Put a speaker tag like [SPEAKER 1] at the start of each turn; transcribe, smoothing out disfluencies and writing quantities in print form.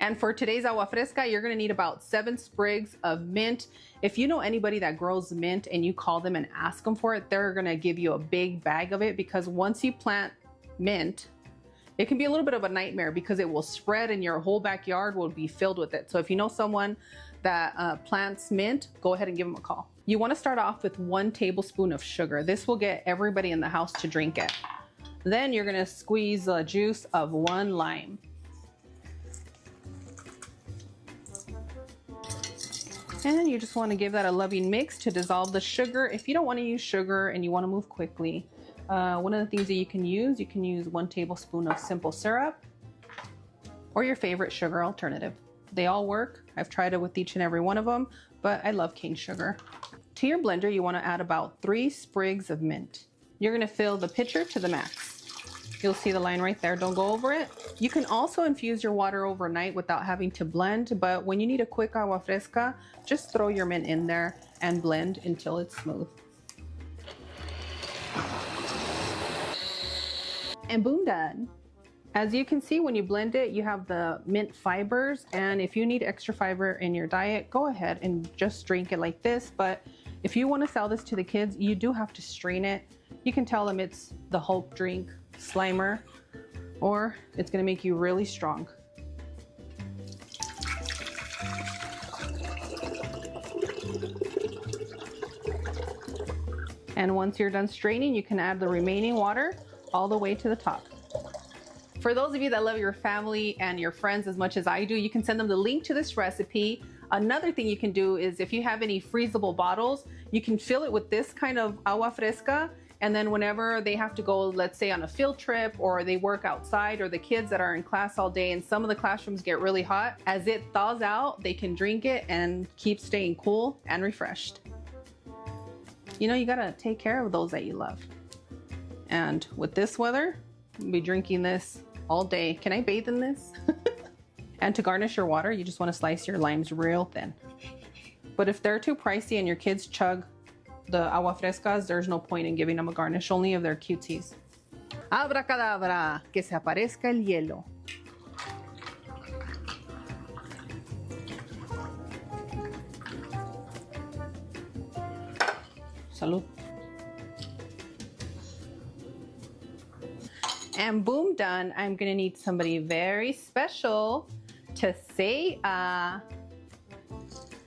[SPEAKER 1] And for today's agua fresca, you're gonna need about 7 sprigs of mint. If you know anybody that grows mint and you call them and ask them for it, they're gonna give you a big bag of it, because once you plant mint, it can be a little bit of a nightmare because it will spread and your whole backyard will be filled with it. So if you know someone that plants mint, go ahead and give them a call. You wanna start off with 1 tablespoon of sugar. This will get everybody in the house to drink it. Then you're gonna squeeze the juice of 1 lime. And you just want to give that a loving mix to dissolve the sugar. If you don't want to use sugar and you want to move quickly, one of the things that you can use 1 tablespoon of simple syrup or your favorite sugar alternative. They all work. I've tried it with each and every one of them, but I love cane sugar. To your blender, you want to add about 3 sprigs of mint. You're going to fill the pitcher to the max. You'll see the line right there. Don't go over it. You can also infuse your water overnight without having to blend, but when you need a quick agua fresca, just throw your mint in there and blend until it's smooth. And boom, done. As you can see, when you blend it, you have the mint fibers, and if you need extra fiber in your diet, go ahead and just drink it like this. But if you want to sell this to the kids, you do have to strain it. You can tell them it's the Hulk drink, Slimer, or it's going to make you really strong. And once you're done straining, you can add the remaining water all the way to the top. For those of you that love your family and your friends as much as I do, you can send them the link to this recipe. Another thing you can do is, if you have any freezable bottles, you can fill it with this kind of agua fresca. And then whenever they have to go, let's say on a field trip, or they work outside, or the kids that are in class all day and some of the classrooms get really hot, as it thaws out, they can drink it and keep staying cool and refreshed. You know, you gotta take care of those that you love. And with this weather, I'll be drinking this all day. Can I bathe in this? And to garnish your water, you just wanna slice your limes real thin. But if they're too pricey and your kids chug the agua frescas, there's no point in giving them a garnish, only if they're cuties. Abracadabra, que se aparezca el hielo. Salud. And boom, done. I'm gonna need somebody very special to say